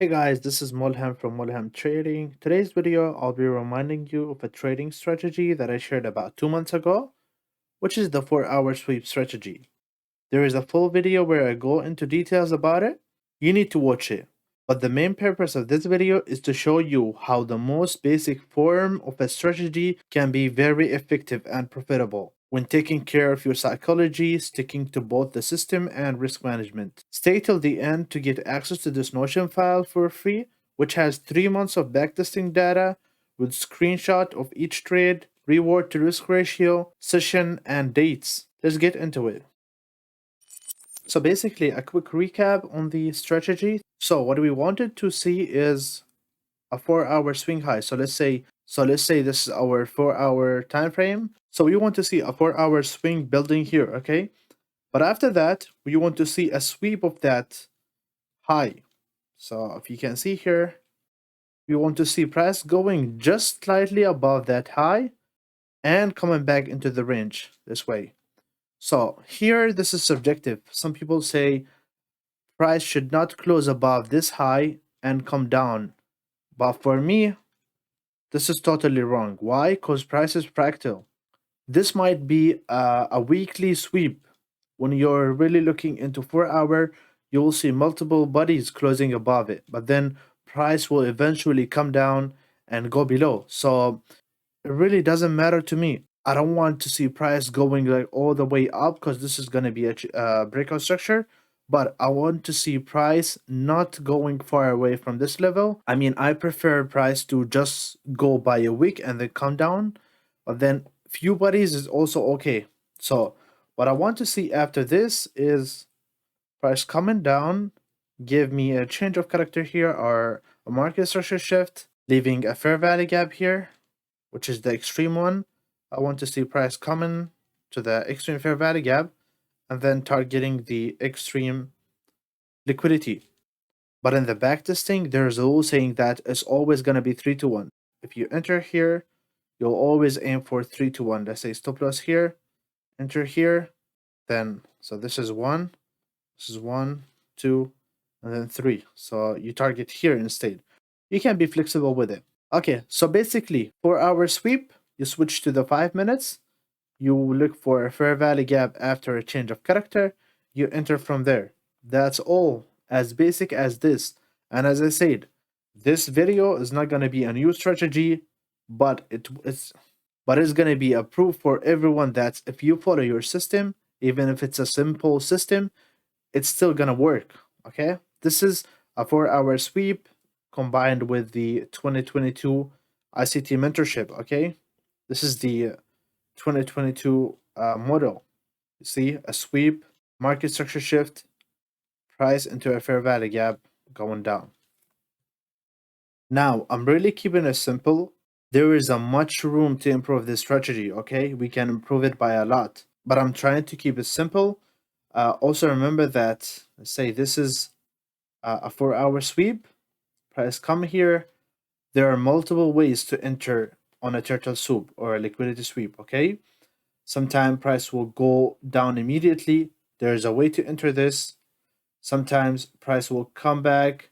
Hey guys, this is Mulham from Mulham Trading. Today's video, I'll be reminding you of a trading strategy that I shared about 2 months ago, which is the 4-hour sweep strategy. There is a full video where I go into details about it. You need to watch it. But the main purpose of this video is to show you how the most basic form of a strategy can be very effective and profitable when taking care of your psychology, sticking to both the system and risk management. Stay till the end to get access to this Notion file for free, which has 3 months of backtesting data with screenshot of each trade, reward to risk ratio, session, and dates. Let's get into it. So basically, a quick recap on the strategy. So what we wanted to see is a 4-hour swing high. So let's say this is our 4-hour time frame. So we want to see a 4-hour swing building here, okay? But after that, we want to see a sweep of that high. So if you can see here, we want to see price going just slightly above that high and coming back into the range this way. So here, this is subjective. Some people say price should not close above this high and come down. But for me, this is totally wrong. Why? Because price is fractal. This might be a weekly sweep. When you're really looking into 4-hour, you will see multiple bodies closing above it, but then price will eventually come down and go below. So it really doesn't matter to me. I don't want to see price going like all the way up because this is going to be a breakout structure. But I want to see price not going far away from this level. I mean, I prefer price to just go by a week and then come down. But then few bodies is also okay. So what I want to see after this is price coming down, give me a change of character here or a market structure shift, leaving a fair value gap here, which is the extreme one. I want to see price coming to the extreme fair value gap and then targeting the extreme liquidity. But in the backtesting, there's a rule saying that it's always going to be 3 to 1. If you enter here, you'll always aim for 3 to 1. Let's say stop loss here, enter here, then, so this is 1, this is 1, 2, and then 3. So you target here instead. You can be flexible with it. Okay, so basically, 4-hour sweep, you switch to the 5 minutes, you look for a fair value gap after a change of character, you enter from there. That's all, as basic as this. And as I said, this video is not going to be a new strategy, but it's going to be a proof for everyone that if you follow your system, even if it's a simple system, it's still going to work. Okay, this is a 4-hour sweep combined with the 2022 ICT mentorship. Okay, this is the 2022 model. You see a sweep, market structure shift, price into a fair value gap going down. Now, I'm really keeping it simple. There is a much room to improve this strategy, okay? We can improve it by a lot, but I'm trying to keep it simple. Also remember that, let's say this is a 4-hour sweep, price come here. There are multiple ways to enter on a turtle soup or a liquidity sweep, okay? Sometimes price will go down immediately. There's a way to enter this. Sometimes price will come back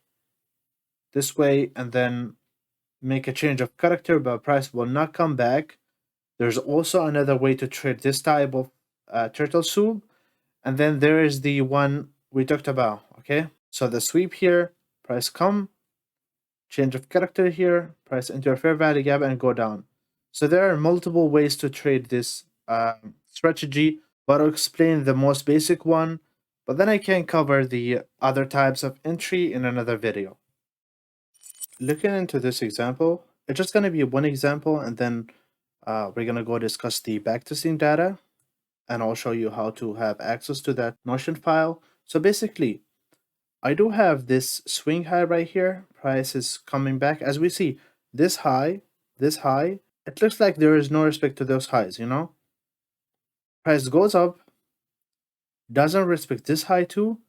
this way and then make a change of character, but price will not come back. There's also another way to trade this type of turtle soup. And then there is the one we talked about, okay? So the sweep here, price come, change of character here, price into a fair value gap and go down. So there are multiple ways to trade this strategy, but I'll explain the most basic one, but then I can cover the other types of entry in another video. Looking into this example, it's just going to be one example, and then we're going to go discuss the backtesting data, and I'll show you how to have access to that Notion file. So basically, I do have this swing high right here. Price is coming back. As we see, this high, it looks like there is no respect to those highs, you know? Price goes up, doesn't respect this high too,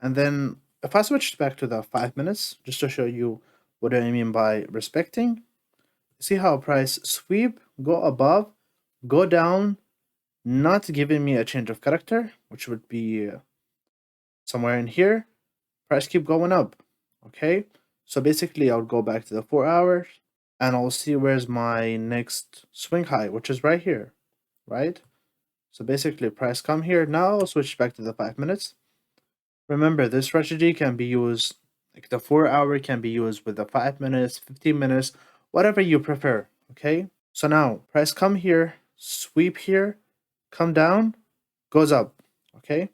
and then if I switch back to the 5 minutes, just to show you what I mean by respecting, see how price sweep, go above, go down, not giving me a change of character, which would be somewhere in here. Price keep going up, okay? So basically, I'll go back to the 4 hours and I'll see where's my next swing high, which is right here, right? So basically, price come here. Now I'll switch back to the 5 minutes. Remember, this strategy can be used, like the 4 hour can be used with the 5 minutes, 15 minutes, whatever you prefer, okay? So now, price come here, sweep here, come down, goes up, okay?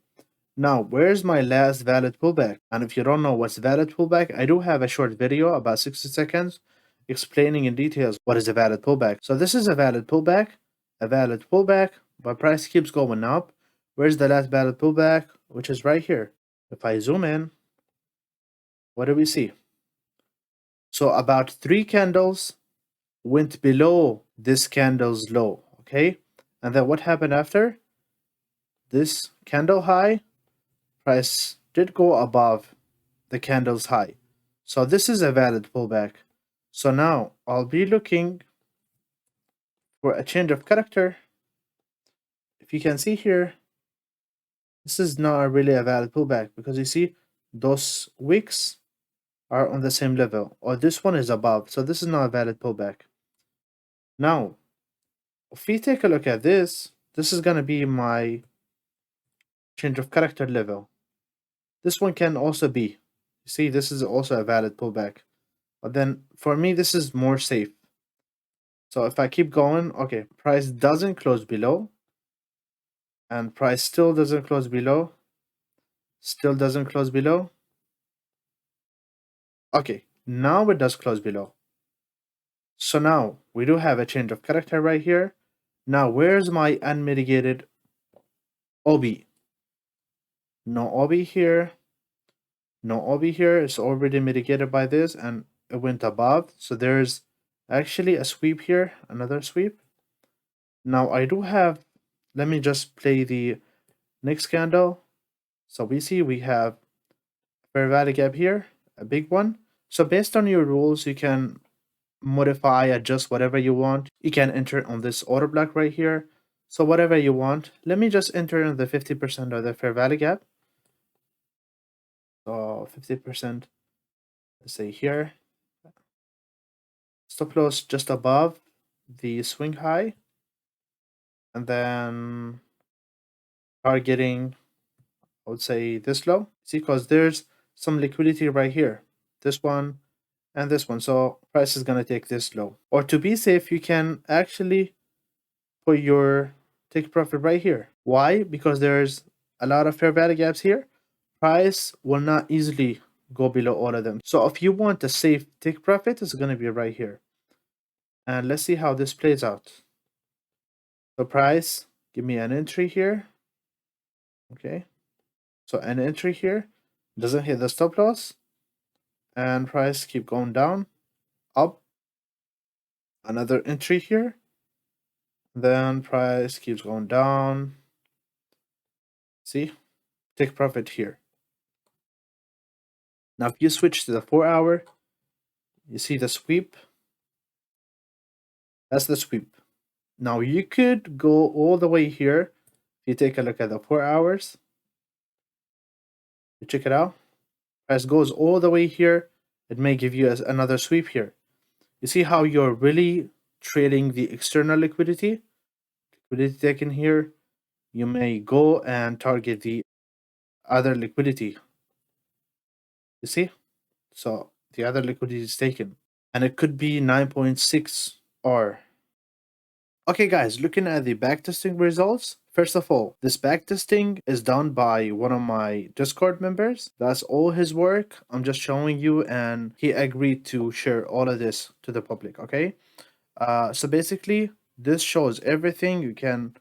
Now, where's my last valid pullback? And if you don't know what's valid pullback, I do have a short video about 60 seconds explaining in details what is a valid pullback. So this is a valid pullback, but price keeps going up. Where's the last valid pullback? Which is right here. If I zoom in, what do we see? So about 3 candles went below this candle's low, okay? And then what happened after? This candle high, price did go above the candle's high. So this is a valid pullback. So now I'll be looking for a change of character. If you can see here, this is not really a valid pullback because you see those wicks are on the same level, or this one is above. So this is not a valid pullback. Now, if we take a look at this, this is going to be my change of character level. This one can also be. You see, this is also a valid pullback. But then for me, this is more safe. So if I keep going, okay, price doesn't close below. And price still doesn't close below. Still doesn't close below. Okay, now it does close below. So now we do have a change of character right here. Now where's my unmitigated OB? No OB here. No OB here. It's already mitigated by this and it went above. So there's actually a sweep here, another sweep. Now I do have, let me just play the next candle. So we see we have fair value gap here, a big one. So based on your rules, you can modify, adjust whatever you want. You can enter on this order block right here. So whatever you want. Let me just enter in the 50% of the fair value gap. So 50%, let's say here. Stop loss just above the swing high. And then targeting, I would say this low. See, because there's some liquidity right here. This one and this one. So price is going to take this low. Or to be safe, you can actually put your take profit right here. Why? Because there's a lot of fair value gaps here. Price will not easily go below all of them. So if you want a safe take profit, it's going to be right here. And let's see how this plays out. So price, give me an entry here. Okay. So an entry here doesn't hit the stop loss. And price keep going down, up. Another entry here. Then price keeps going down. See? Take profit here. Now if you switch to the 4 hour, you see the sweep. That's the sweep. Now you could go all the way here. If you take a look at the 4 hours, you check it out. Price goes all the way here. It may give you another sweep here. You see how you're really trading the external liquidity taken here. You may go and target the other liquidity. You see? So the other liquidity is taken. And it could be 9.6 R. Okay guys, looking at the backtesting results. First of all, this backtesting is done by one of my Discord members. That's all his work. I'm just showing you and he agreed to share all of this to the public, okay? So basically, this shows everything. You can,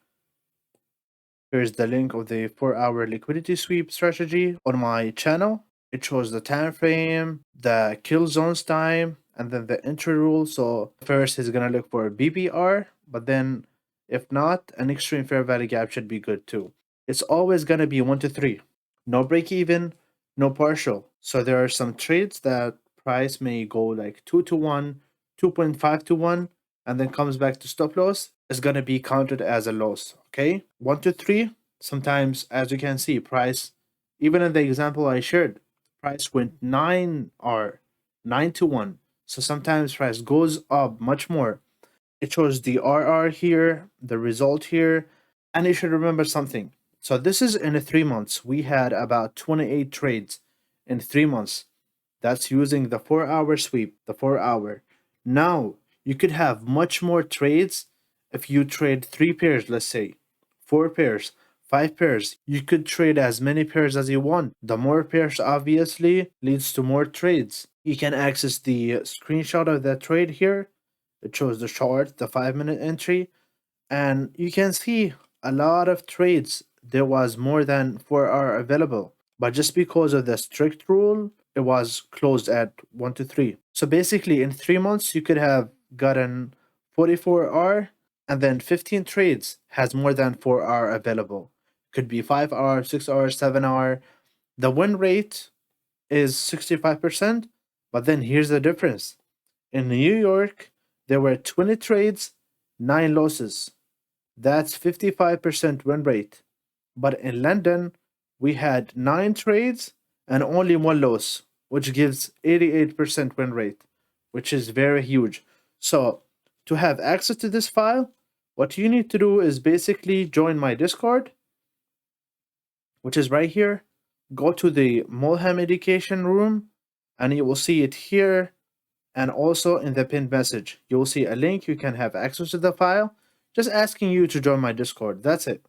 here's the link of the 4 hour liquidity sweep strategy on my channel. It shows the time frame, the kill zones time, and then the entry rule. So first he's gonna look for BPR, but then if not, an extreme fair value gap should be good too. It's always gonna be 1 to 3. No break even, no partial. So there are some trades that price may go like 2 to 1, 2.5 to 1, and then comes back to stop loss. Is gonna be counted as a loss. Okay, 1 to 3. Sometimes, as you can see, price, even in the example I shared, price went 9R. 9 to 1. So sometimes price goes up much more. It shows the RR here, the result here, and you should remember something. So this is in 3 months. We had about 28 trades in 3 months. That's using the 4 hour sweep, the 4 hour. Now you could have much more trades if you trade 3 pairs, let's say, 4 pairs, 5 pairs. You could trade as many pairs as you want. The more pairs obviously leads to more trades. You can access the screenshot of that trade here. It shows the chart, the 5 minute entry, and you can see a lot of trades. There was more than 4 hour available, but just because of the strict rule, it was closed at 1 to 3. So basically, in 3 months, you could have gotten 44 hour, and then 15 trades has more than 4 hour available. Could be 5 hour, 6 hour, 7 hour. The win rate is 65%, but then here's the difference. In New York, there were 20 trades, 9 losses. That's 55% win rate. But in London, we had 9 trades and only 1 loss, which gives 88% win rate, which is very huge. So, to have access to this file, what you need to do is basically join my Discord, which is right here. Go to the Mulham Education room, and you will see it here, and also in the pinned message. You will see a link. You can have access to the file. Just asking you to join my Discord. That's it.